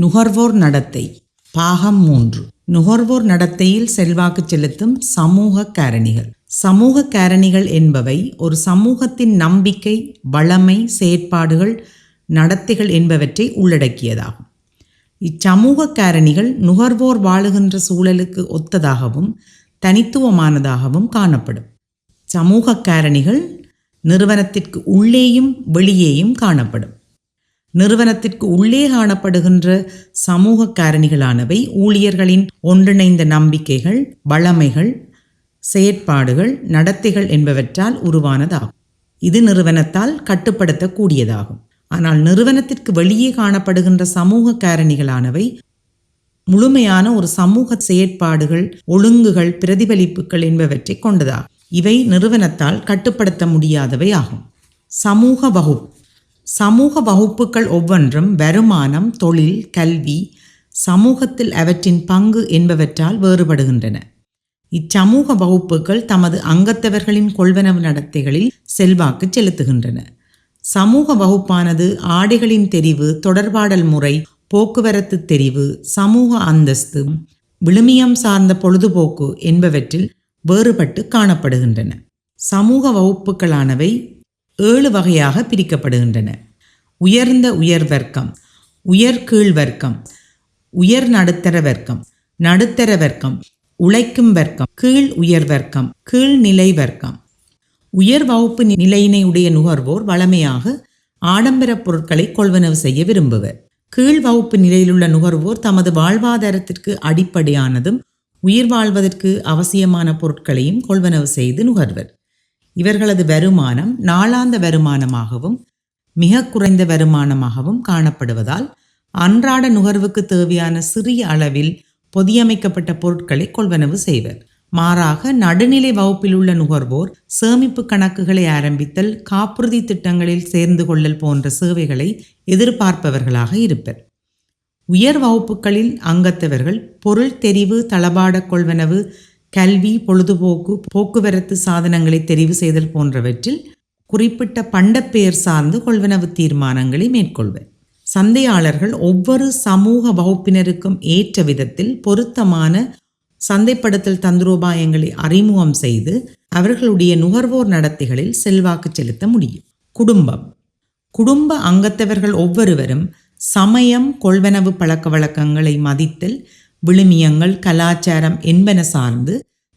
நுகர்வோர் நடத்தை பாகம் 3. நுகர்வோர் நடத்தையில் செல்வாக்கு செலுத்தும் சமூக காரணிகள். சமூக காரணிகள் என்பவை ஒரு சமூகத்தின் நம்பிக்கை, வளமை, செயற்பாடுகள், நடத்தைகள் என்பவற்றை உள்ளடக்கியதாகும். இச்சமூக காரணிகள் நுகர்வோர் வாழுகின்ற சூழலுக்கு ஒத்ததாகவும் தனித்துவமானதாகவும் காணப்படும். சமூக காரணிகள் நிறுவனத்திற்கு உள்ளேயும் வெளியேயும் காணப்படும். நிறுவனத்திற்கு உள்ளே காணப்படுகின்ற சமூக காரணிகளானவை ஊழியர்களின் ஒன்றிணைந்த நம்பிக்கைகள், வளமைகள், செயற்பாடுகள், நடத்தைகள் என்பவற்றால் உருவானதாகும். இது நிறுவனத்தால் கட்டுப்படுத்தக்கூடியதாகும். ஆனால் நிறுவனத்திற்கு வெளியே காணப்படுகின்ற சமூக காரணிகளானவை முழுமையான ஒரு சமூக செயற்பாடுகள், ஒழுங்குகள், பிரதிபலிப்புகள் என்பவற்றை கொண்டதாகும். இவை நிறுவனத்தால் கட்டுப்படுத்த முடியாதவை ஆகும். சமூக வகுப்பு. சமூக வகுப்புகள் ஒவ்வொன்றும் வருமானம், தொழில், கல்வி, சமூகத்தில் அவற்றின் பங்கு என்பவற்றால் வேறுபடுகின்றன. இச்சமூக வகுப்புகள் தமது அங்கத்தவர்களின் கொள்வனவு நடத்தைகளில் செல்வாக்கு செலுத்துகின்றன. சமூக வகுப்பானது ஆடைகளின் தெரிவு, தொடர்பாடல் முறை, போக்குவரத்து தெரிவு, சமூக அந்தஸ்து, விழுமியம் சார்ந்த பொழுதுபோக்கு என்பவற்றில் வேறுபட்டு காணப்படுகின்றன. சமூக வகுப்புகளானவை 7 வகையாக பிரிக்கப்படுகின்றன. உயர்ந்த உயர் வர்க்கம், உயர் கீழ் வர்க்கம், உயர் நடுத்தர வர்க்கம், நடுத்தர வர்க்கம், உழைக்கும் வர்க்கம், கீழ் உயர் வர்க்கம், கீழ்நிலை வர்க்கம். உயர் வகுப்பு நிலையினை உடைய நுகர்வோர் வளமையாக ஆடம்பர பொருட்களை கொள்வனவு செய்ய விரும்புவர். கீழ் வகுப்பு நிலையிலுள்ள நுகர்வோர் தமது வாழ்வாதாரத்திற்கு அடிப்படையானதும் உயிர் வாழ்வதற்கு அவசியமான பொருட்களையும் கொள்வனவு செய்து நுகர்வர். இவர்களது வருமானம் நாளாந்த வருமானமாகவும் மிக குறைந்த வருமானமாகவும் காணப்படுவதால் அன்றாட நுகர்வுக்கு தேவையான சிறிய அளவில் பொதியமைக்கப்பட்ட பொருட்களை கொள்வனவு செய்வர். மாறாக நடுநிலை வகுப்பில் உள்ள நுகர்வோர் சேமிப்பு கணக்குகளை ஆரம்பித்தல், காப்புறுதி திட்டங்களில் சேர்ந்து கொள்ளல் போன்ற சேவைகளை எதிர்பார்ப்பவர்களாக இருப்பர். உயர் வகுப்புகளில் அங்கத்தவர்கள் பொருள் தெரிவு, தளபாட கொள்வனவு, கல்வி, பொழுதுபோக்கு, போக்குவரத்து சாதனங்களை தெரிவு செய்தல் போன்றவற்றில் குறிப்பிட்ட பண்டப்பெயர் சார்ந்து கொள்வனவு தீர்மானங்களை மேற்கொள்வர். சந்தையாளர்கள் ஒவ்வொரு சமூக வகுப்பினருக்கும் ஏற்ற விதத்தில் பொருத்தமான சந்தைப்படுத்தல் தந்திரோபாயங்களை அறிமுகம் செய்து அவர்களுடைய நுகர்வோர் நடத்தைகளில் செல்வாக்கு செலுத்த முடியும். குடும்பம். குடும்ப அங்கத்தவர்கள் ஒவ்வொருவரும் சமயம், கொள்வனவு பழக்க வழக்கங்களை மதித்தல், விழுமியங்கள், கலாச்சாரம் என்பன சார்ந்து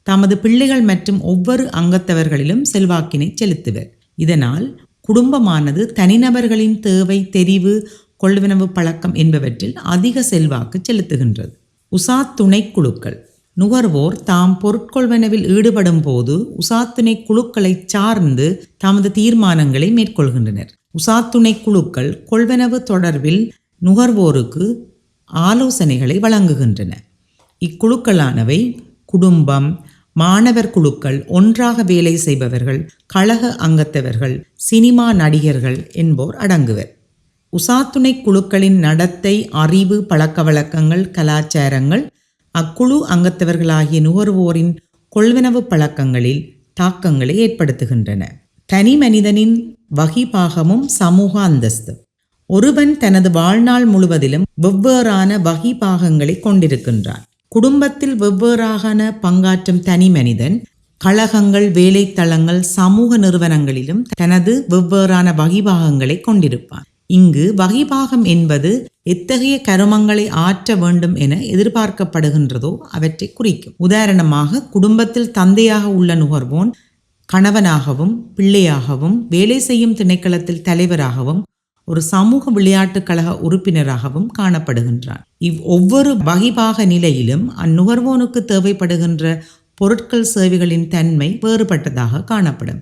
தமது பிள்ளைகள் மற்றும் ஒவ்வொரு அங்கத்தவர்களிலும் செல்வாக்கினை செலுத்துவர். இதனால் குடும்பமானது தனிநபர்களின் தேவை, தெரிவு, கொள்வனவு பழக்கம் என்பவற்றில் அதிக செல்வாக்கு செலுத்துகின்றது. உசாத்துணை குழுக்கள். நுகர்வோர் தாம் பொருட்கொள்வனவில் ஈடுபடும் போது உசாத்துணை குழுக்களை சார்ந்து தமது தீர்மானங்களை மேற்கொள்கின்றனர். உசாத்துணை குழுக்கள் கொள்வனவு தொடர்பில் நுகர்வோருக்கு ஆலோசனைகளை வழங்குகின்றன. இக்குழுக்களானவை குடும்பம், மாணவர் குழுக்கள், ஒன்றாக வேலை செய்பவர்கள், கழக அங்கத்தவர்கள், சினிமா நடிகர்கள் என்போர் அடங்குவர். உசாத்துணை குழுக்களின் நடத்தை, அறிவு, பழக்க வழக்கங்கள், கலாச்சாரங்கள் அக்குழு அங்கத்தவர்களாகிய நுகர்வோரின் கொள்வனவு பழக்கங்களில் தாக்கங்களை ஏற்படுத்துகின்றன. தனி மனிதனின் வகிபாகமும் சமூக அந்தஸ்து. ஒருவன் தனது வாழ்நாள் முழுவதிலும் வெவ்வேறான வகிபாகங்களை கொண்டிருக்கின்றான். குடும்பத்தில் வெவ்வேறான பங்காற்றும் தனி மனிதன் கழகங்கள், வேலைத்தளங்கள், சமூக நிறுவனங்களிலும் தனது வெவ்வேறான வகிபாகங்களை கொண்டிருப்பான். இங்கு வகிபாகம் என்பது எத்தகைய கருமங்களை ஆற்ற வேண்டும் என எதிர்பார்க்கப்படுகின்றதோ அவற்றை குறிக்கும். உதாரணமாக, குடும்பத்தில் தந்தையாக உள்ள நுகர்வோன் கணவனாகவும், பிள்ளையாகவும், வேலை செய்யும் திணைக்களத்தில் தலைவராகவும், ஒரு சமூக விளையாட்டுக் கழக உறுப்பினராகவும் காணப்படுகின்றான். ஒவ்வொரு வகிபாக நிலையிலும் அந்நுகர்வோனுக்கு தேவைப்படுகின்ற பொருட்கள், சேவைகளின் தன்மை வேறுபட்டதாக காணப்படும்.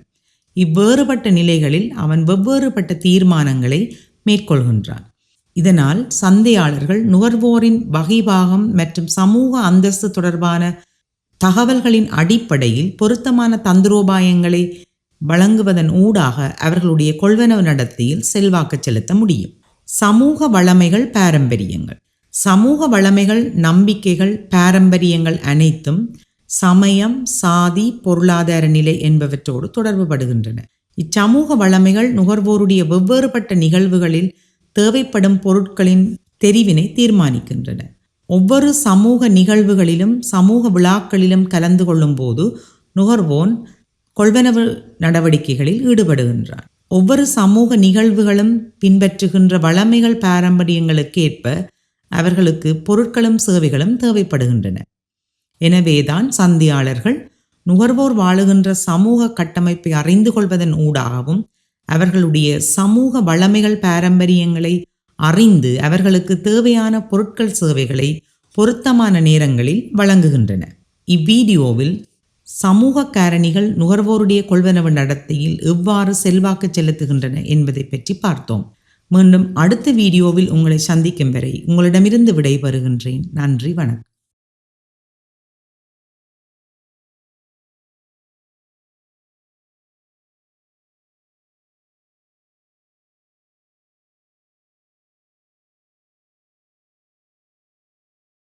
இவ்வேறுபட்ட நிலைகளில் அவன் வெவ்வேறுபட்ட தீர்மானங்களை மேற்கொள்கின்றான். இதனால் சந்தையாளர்கள் நுகர்வோரின் வகிபாகம் மற்றும் சமூக அந்தஸ்து தொடர்பான தகவல்களின் அடிப்படையில் பொருத்தமான தந்திரோபாயங்களை வழங்குவதன் ஊடாக அவர்களுடைய கொள்வனவு நடத்தையில் செல்வாக்கு செலுத்த முடியும். சமூக வளமைகள், பாரம்பரியங்கள். சமூக வளமைகள், நம்பிக்கைகள், பாரம்பரியங்கள் அனைத்தும் சமயம், சாதி, பொருளாதார நிலை என்பவற்றோடு தொடர்பு படுகின்றன. இச்சமூக வளமைகள் நுகர்வோருடைய வெவ்வேறுபட்ட நிகழ்வுகளில் தேவைப்படும் பொருட்களின் தெரிவினை தீர்மானிக்கின்றன. ஒவ்வொரு சமூக நிகழ்வுகளிலும் சமூக விழாக்களிலும் கலந்து கொள்ளும் போது நுகர்வோன் கொள்வனவு நடவடிக்கைகளில் ஈடுபடுகின்றார். ஒவ்வொரு சமூக நிகழ்வுகளும் பின்பற்றுகின்ற வளமைகள் பாரம்பரியங்களுக்கு ஏற்ப அவர்களுக்கு பொருட்களும் சேவைகளும் தேவைப்படுகின்றன. எனவேதான் சந்தையாளர்கள் நுகர்வோர் வாழுகின்ற சமூக கட்டமைப்பை அறிந்து கொள்வதன் ஊடாகவும் அவர்களுடைய சமூக வளமைகள் பாரம்பரியங்களை அறிந்து அவர்களுக்கு தேவையான பொருட்கள் சேவைகளை பொருத்தமான நேரங்களில் வழங்குகின்றன. இவ்வீடியோவில் சமூக காரணிகள் நுகர்வோருடைய கொள்வனவு நடத்தையில் எவ்வாறு செல்வாக்கு செலுத்துகின்றன என்பதை பற்றி பார்த்தோம். மீண்டும் அடுத்த வீடியோவில் உங்களை சந்திக்கும் வரை உங்களிடமிருந்து விடைபெறுகின்றேன். நன்றி, வணக்கம்.